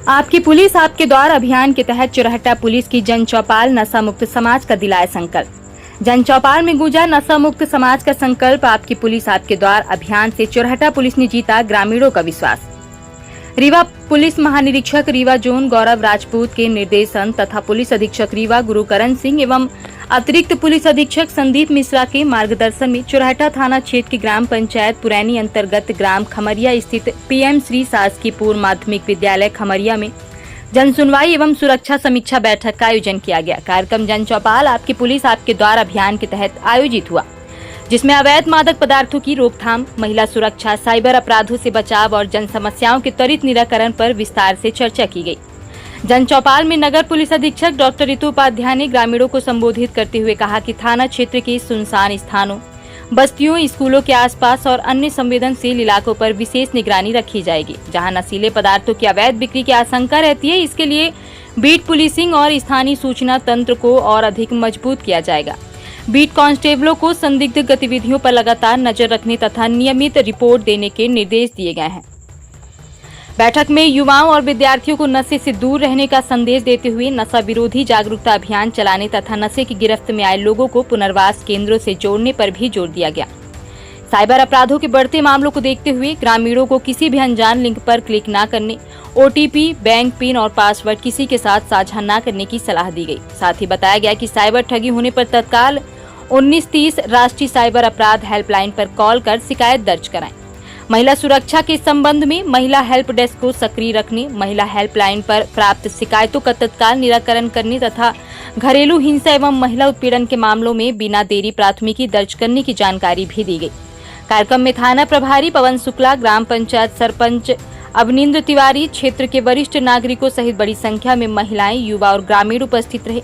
आपकी पुलिस आपके द्वार अभियान के तहत चुरहट्टा पुलिस की जन चौपाल नशा मुक्त समाज का दिलाया संकल्प। जन चौपाल में गूंजा नशा मुक्त समाज का संकल्प। आपकी पुलिस आपके द्वार अभियान से चुरहट्टा पुलिस ने जीता ग्रामीणों का विश्वास। रीवा पुलिस महानिरीक्षक रीवा जोन गौरव राजपूत के निर्देशन तथा पुलिस अधीक्षक रीवा गुरुकरण सिंह एवं अतिरिक्त पुलिस अधीक्षक संदीप मिश्रा के मार्गदर्शन में चुरहट्टा थाना क्षेत्र की ग्राम पंचायत पुरैनी अंतर्गत ग्राम खमरिया स्थित पीएम श्री शासकीय पूर्व माध्यमिक विद्यालय खमरिया में जन सुनवाई एवं सुरक्षा समीक्षा बैठक का आयोजन किया गया। कार्यक्रम जन चौपाल आपकी पुलिस आपके द्वार अभियान के तहत आयोजित हुआ, जिसमें अवैध मादक पदार्थों की रोकथाम, महिला सुरक्षा, साइबर अपराधों से बचाव और जन समस्याओं के त्वरित निराकरण पर विस्तार से चर्चा की गई। जन चौपाल में नगर पुलिस अधीक्षक डॉक्टर रितु उपाध्याय ने ग्रामीणों को संबोधित करते हुए कहा कि थाना क्षेत्र के सुनसान स्थानों, बस्तियों, स्कूलों के आसपास और अन्य संवेदनशील इलाकों पर विशेष निगरानी रखी जाएगी, जहां नशीले पदार्थों की अवैध बिक्री की आशंका रहती है। इसके लिए बीट पुलिसिंग और स्थानीय सूचना तंत्र को और अधिक मजबूत किया जाएगा। बीट कांस्टेबलों को संदिग्ध गतिविधियों पर लगातार नजर रखने तथा नियमित रिपोर्ट देने के निर्देश दिए गए हैं। बैठक में युवाओं और विद्यार्थियों को नशे से दूर रहने का संदेश देते हुए नशा विरोधी जागरूकता अभियान चलाने तथा नशे की गिरफ्त में आए लोगों को पुनर्वास केंद्रों से जोड़ने पर भी जोर दिया गया। साइबर अपराधों के बढ़ते मामलों को देखते हुए ग्रामीणों को किसी भी अनजान लिंक पर क्लिक न करने, ओटीपी, बैंक पिन और पासवर्ड किसी के साथ साझा न करने की सलाह दी गई। साथ ही बताया गया कि साइबर ठगी होने पर तत्काल 1930 राष्ट्रीय साइबर अपराध हेल्पलाइन पर कॉल कर शिकायत दर्ज कराएं। महिला सुरक्षा के संबंध में महिला हेल्प डेस्क को सक्रिय रखने, महिला हेल्पलाइन पर प्राप्त शिकायतों का तत्काल निराकरण करने तथा घरेलू हिंसा एवं महिला उत्पीड़न के मामलों में बिना देरी प्राथमिकी दर्ज करने की जानकारी भी दी गई। कार्यक्रम में थाना प्रभारी पवन शुक्ला, ग्राम पंचायत सरपंच अवनिंद्र तिवारी, क्षेत्र के वरिष्ठ नागरिकों सहित बड़ी संख्या में महिलाएं, युवा और ग्रामीण उपस्थित रहे।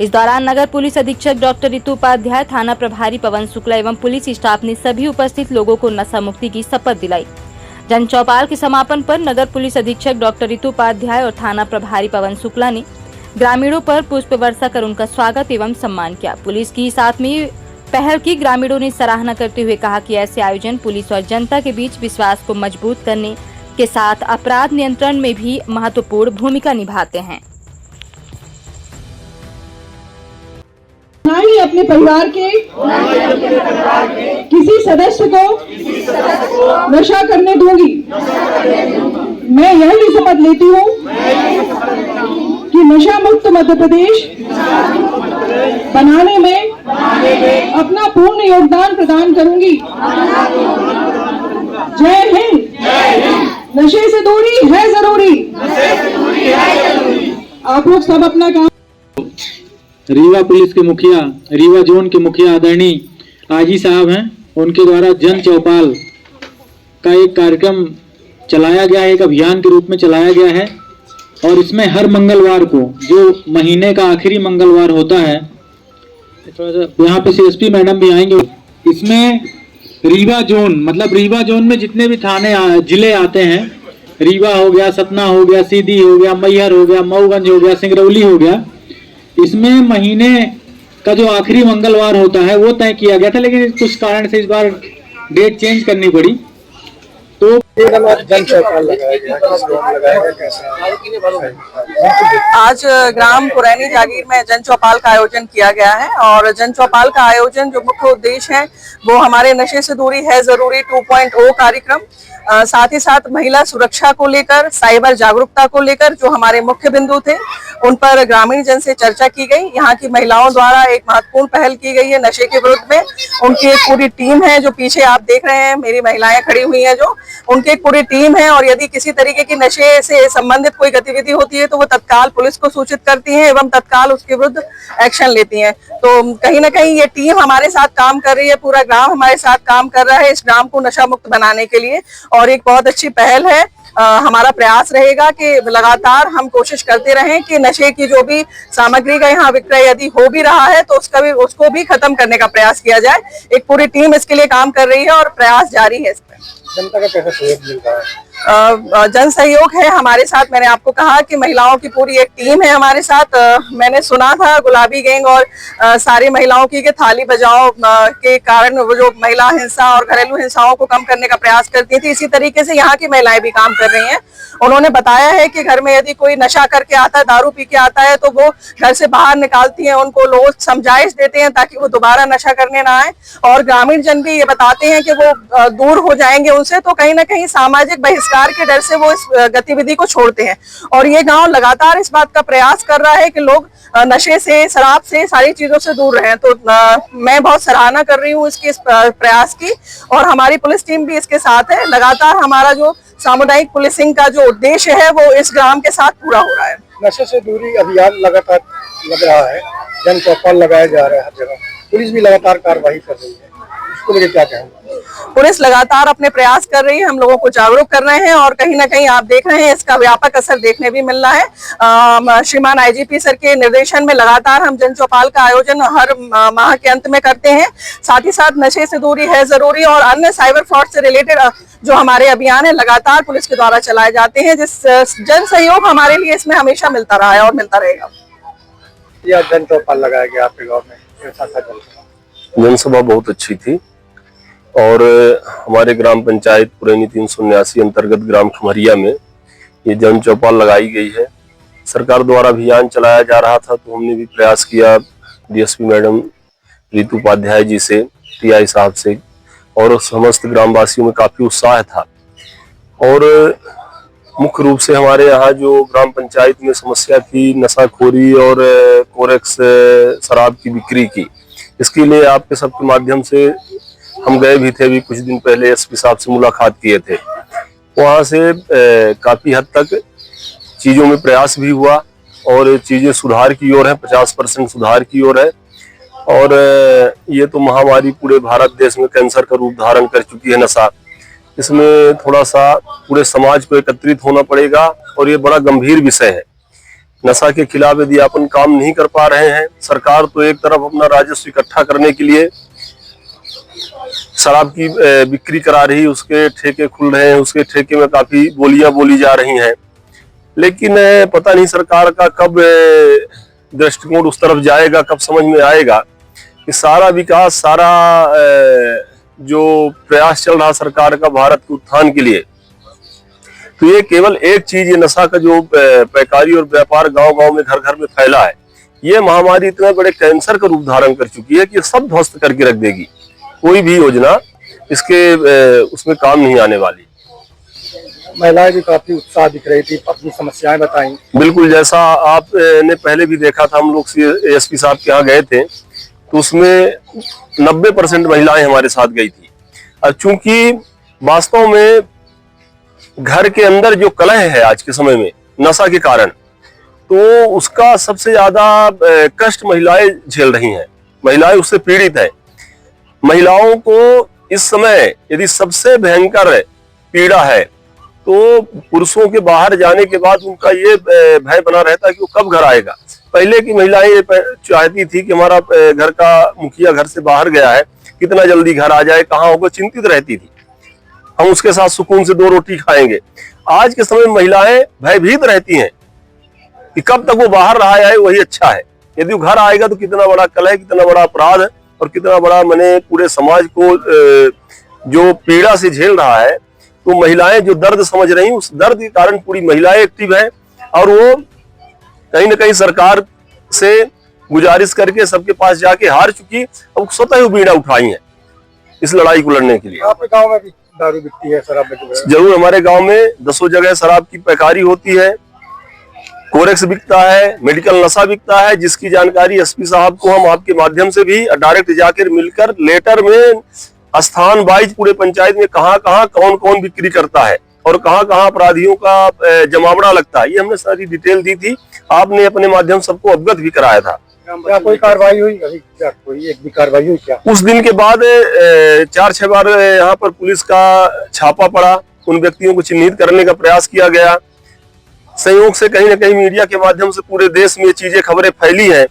इस दौरान नगर पुलिस अधीक्षक डॉक्टर रितु उपाध्याय, थाना प्रभारी पवन शुक्ला एवं पुलिस स्टाफ ने सभी उपस्थित लोगों को नशा मुक्ति की शपथ दिलाई। जन चौपाल के समापन पर नगर पुलिस अधीक्षक डॉक्टर रितु उपाध्याय और थाना प्रभारी पवन शुक्ला ने ग्रामीणों पर पुष्प वर्षा कर उनका स्वागत एवं सम्मान किया। पुलिस की साथ में पहल की ग्रामीणों ने सराहना करते हुए कहा कि ऐसे आयोजन पुलिस और जनता के बीच विश्वास को मजबूत करने के साथ अपराध नियंत्रण में भी महत्वपूर्ण भूमिका निभाते हैं। ना ही अपने परिवार के किसी सदस्य को नशा करने दूंगी। मैं यह भी शपथ लेती हूँ कि नशा मुक्त मध्य प्रदेश बनाने में अपना पूर्ण योगदान प्रदान करूंगी। जय हिंद। नशे से दूरी है जरूरी। आप लोग सब अपना काम। रीवा पुलिस के मुखिया, रीवा जोन के मुखिया आदरणीय आजी साहब हैं, उनके द्वारा जन चौपाल का एक कार्यक्रम चलाया गया है, एक अभियान के रूप में चलाया गया है। और इसमें हर मंगलवार को, जो महीने का आखिरी मंगलवार होता है, यहाँ पे सीएसपी मैडम भी आएंगे। इसमें रीवा जोन, मतलब रीवा जोन में जितने भी थाने जिले आते हैं, रीवा हो गया, सतना हो गया, सीधी हो गया, मैहर हो गया, मऊगंज हो गया, सिंगरौली हो गया, इसमें महीने का जो आखिरी मंगलवार होता है वो तय किया गया था, लेकिन कुछ कारण से इस बार डेट चेंज करनी पड़ी। तो आज ग्राम पुरैनी जागीर में जन चौपाल का आयोजन किया गया है और जन चौपाल का आयोजन जो मुख्य उद्देश्य है वो हमारे नशे से दूरी है जरूरी 2.0 कार्यक्रम, साथ ही साथ महिला सुरक्षा को लेकर, साइबर जागरूकता को लेकर जो हमारे मुख्य बिंदु थे उन पर ग्रामीण जन से चर्चा की गई। यहाँ की महिलाओं द्वारा एक महत्वपूर्ण पहल की गई है नशे के विरुद्ध में। उनकी एक पूरी टीम है, जो पीछे आप देख रहे हैं मेरी महिलाएं खड़ी हुई हैं, जो उनकी एक पूरी टीम है और यदि किसी तरीके की नशे से संबंधित कोई गतिविधि होती है तो वो तत्काल पुलिस को सूचित करती हैं एवं तत्काल उसके विरुद्ध एक्शन लेती हैं। तो कहीं ना कहीं ये टीम हमारे साथ काम कर रही है, पूरा ग्राम हमारे साथ काम कर रहा है इस ग्राम को नशा मुक्त बनाने के लिए और एक बहुत अच्छी पहल है। हमारा प्रयास रहेगा कि लगातार हम कोशिश करते रहें कि नशे की जो भी सामग्री का यहाँ विक्रय यदि हो भी रहा है तो उसको भी खत्म करने का प्रयास किया जाए। एक पूरी टीम इसके लिए काम कर रही है और प्रयास जारी है। इस पर जनता का कैसा सहयोग मिल रहा है? जन सहयोग है हमारे साथ। मैंने आपको कहा कि महिलाओं की पूरी एक टीम है हमारे साथ। मैंने सुना था गुलाबी गैंग और सारी महिलाओं की कि थाली बजाओ के कारण वो जो महिला हिंसा और घरेलू हिंसाओं को कम करने का प्रयास करती थी, इसी तरीके से यहाँ की महिलाएं भी काम कर रही हैं। उन्होंने बताया है कि घर में यदि कोई नशा करके आता है, दारू पी के आता है, तो वो घर से बाहर निकालती हैं, उनको लोग समझाइश देते हैं ताकि वो दोबारा नशा करने ना आए। और ग्रामीण जन भी ये बताते हैं कि वो दूर हो जाएंगे उनसे, तो कहीं ना कहीं सामाजिक बहिष्कार के डर से वो इस गतिविधि को छोड़ते हैं। और ये गांव लगातार इस बात का प्रयास कर रहा है कि लोग नशे से, शराब से, सारी चीजों से दूर रहें। तो मैं बहुत सराहना कर रही हूँ इसके इस प्रयास की, और हमारी पुलिस टीम भी इसके साथ है। लगातार हमारा जो सामुदायिक पुलिसिंग का जो उद्देश्य है वो इस ग्राम के साथ पूरा हो रहा है। नशे से दूरी अभियान लगातार लग रहा है, जन चौपाल लगाया जा रहा है हर जगह, पुलिस भी लगातार कार्रवाई कर रही है, इसको लेकर क्या कहेंगे? पुलिस लगातार अपने प्रयास कर रही है, हम लोगों को जागरूक कर रहे हैं, और कहीं ना कहीं आप देख रहे हैं इसका व्यापक असर देखने भी मिल रहा है। श्रीमान आईजीपी सर के निर्देशन में लगातार हम जन चौपाल का आयोजन हर माह के अंत में करते हैं। साथ ही साथ नशे से दूरी है जरूरी और अन्य साइबर फ्रॉड से रिलेटेड जो हमारे अभियान है लगातार पुलिस के द्वारा चलाए जाते हैं, जिस जन सहयोग हमारे लिए इसमें हमेशा मिलता रहा है और मिलता रहेगा। यह जन चौपाल लगाया गया आपके गाँव में, कैसा था जनसभा? बहुत अच्छी थी, और हमारे ग्राम पंचायत पुरैनी 379 अंतर्गत ग्राम खमरिया में ये जन चौपाल लगाई गई है। सरकार द्वारा अभियान चलाया जा रहा था, तो हमने भी प्रयास किया डीएसपी मैडम रीतू उपाध्याय जी से, टीआई साहब से, और समस्त ग्रामवासियों में काफी उत्साह था। और मुख्य रूप से हमारे यहाँ जो ग्राम पंचायत में समस्या थी नशाखोरी और कोरेक्स शराब की बिक्री की, इसके लिए आपके सबके माध्यम से हम गए भी थे। अभी कुछ दिन पहले एसपी साहब से मुलाकात किए थे, वहाँ से काफी हद तक चीजों में प्रयास भी हुआ और चीजें सुधार की ओर है, 50% सुधार की ओर है। और ये तो महामारी पूरे भारत देश में कैंसर का रूप धारण कर चुकी है नशा। इसमें थोड़ा सा पूरे समाज को एकत्रित होना पड़ेगा, और ये बड़ा गंभीर विषय है। नशा के खिलाफ यदि अपन काम नहीं कर पा रहे हैं, सरकार तो एक तरफ अपना राजस्व इकट्ठा करने के लिए शराब की बिक्री करा रही, उसके ठेके खुल रहे हैं, उसके ठेके में काफी बोलियां बोली जा रही हैं, लेकिन पता नहीं सरकार का कब दृष्टिकोण उस तरफ जाएगा, कब समझ में आएगा कि सारा विकास, सारा जो प्रयास चल रहा सरकार का भारत के उत्थान के लिए, तो ये केवल एक चीज, ये नशा का जो पैकारी और व्यापार गांव-गांव में, घर-घर में फैला है, ये महामारी इतने बड़े कैंसर का रूप धारण कर चुकी है कि ये सब ध्वस्त करके रख देगी। कोई भी योजना इसके उसमें काम नहीं आने वाली। महिलाएं भी काफी उत्साह दिख रही थी, अपनी समस्याएं बताई। बिल्कुल, जैसा आपने पहले भी देखा था, हम लोग एसपी साहब के यहाँ गए थे, तो उसमें 90% महिलाएं हमारे साथ गई थी। और चूंकि वास्तव में घर के अंदर जो कलह है आज के समय में नशा के कारण, तो उसका सबसे ज्यादा कष्ट महिलाएं झेल रही हैं, महिलाएं उससे पीड़ित है। महिलाओं को इस समय यदि सबसे भयंकर पीड़ा है, तो पुरुषों के बाहर जाने के बाद उनका ये भय बना रहता है कि वो कब घर आएगा। पहले की महिलाएं ये चाहती थी कि हमारा घर का मुखिया घर से बाहर गया है, कितना जल्दी घर आ जाए, कहाँ होगा, चिंतित रहती थी, हम उसके साथ सुकून से 2 रोटी खाएंगे। आज के समय में महिलाएं भयभीत रहती हैं कि कब तक वो बाहर रहा है, वही अच्छा है। यदि वो घर आएगा तो कितना बड़ा कलह, कितना बड़ा अपराध है, और कितना बड़ा मैंने पूरे समाज को जो पीड़ा से झेल रहा है। तो महिलाएं जो दर्द समझ रही, उस दर्द के कारण पूरी महिलाएं एक्टिव है, और वो कहीं ना कहीं सरकार से गुजारिश करके सबके पास जाके हार चुकी, अब स्वतः ही बीड़ा उठाई है इस लड़ाई को लड़ने के लिए। आपके गांव में भी दारू बिकती है, शराब बिकती है? जरूर, हमारे गांव में 10 जगह शराब की पैकारी होती है, कोरेक्स बिकता है, मेडिकल नशा बिकता है, जिसकी जानकारी एसपी साहब को हम आपके माध्यम से भी डायरेक्ट जाकर मिलकर लेटर में स्थान वाइज पूरे पंचायत में कहाँ कौन कौन बिक्री करता है और कहाँ अपराधियों का जमावड़ा लगता है, ये हमने सारी डिटेल दी थी। आपने अपने माध्यम सबको अवगत भी कराया था। क्या कोई कार्रवाई हुई अभी? क्या कोई एक भी कार्रवाई हुई क्या? उस दिन के बाद 4-6 बार यहाँ पर पुलिस का छापा पड़ा, उन व्यक्तियों को चिन्हित करने का प्रयास किया गया। संयोग से कहीं ना कहीं मीडिया के माध्यम से पूरे देश में ये चीजें, खबरें फैली हैं,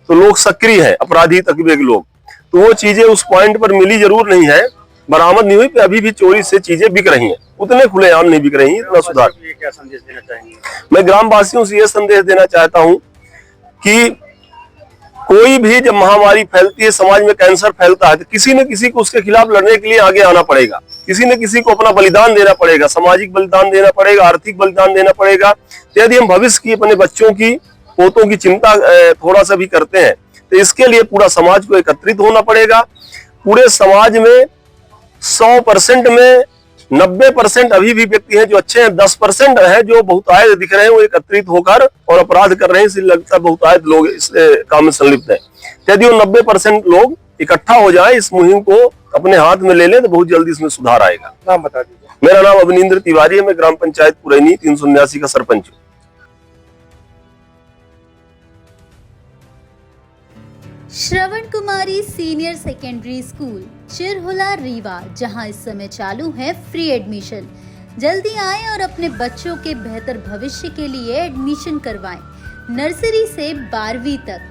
तो लोग सक्रिय हैं, अपराधी तकबे के लोग, तो वो चीजें उस पॉइंट पर मिली जरूर नहीं है, बरामद नहीं हुई, अभी भी चोरी से चीजें बिक रही हैं। उतने खुलेआम नहीं बिक रही, इतना सुधार। क्या संदेश देना चाहेंगे? मैं ग्राम वासियों से यह संदेश देना चाहता हूं कि कोई भी जब महामारी फैलती है, समाज में कैंसर फैलता है, तो किसी न किसी को उसके खिलाफ लड़ने के लिए आगे आना पड़ेगा, किसी न किसी को अपना बलिदान देना पड़ेगा, सामाजिक बलिदान देना पड़ेगा, आर्थिक बलिदान देना पड़ेगा। तो यदि हम भविष्य की, अपने बच्चों की, पोतों की चिंता थोड़ा सा भी करते हैं, तो इसके लिए पूरा समाज को एकत्रित होना पड़ेगा। पूरे समाज में 100% में 90% अभी भी व्यक्ति हैं जो अच्छे हैं, 10% है जो बहुतायत दिख रहे हैं, वो एकत्रित होकर और अपराध कर रहे हैं। इसलिए लगता है बहुतायत लोग इस काम में संलिप्त है। यदि वो 90% लोग इकट्ठा हो जाए, इस मुहिम को अपने हाथ में ले लें, तो बहुत जल्दी इसमें सुधार आएगा। नाम बता दीजिए। मेरा नाम अवनींद्र तिवारी है, मैं ग्राम पंचायत पुरैनी 379 का सरपंच हूँ। श्रवण कुमारी senior secondary school Chirhula Rewa, जहां इस समय चालू है फ्री एडमिशन। जल्दी आएं और अपने बच्चों के बेहतर भविष्य के लिए एडमिशन करवाएं। नर्सरी से 12वीं तक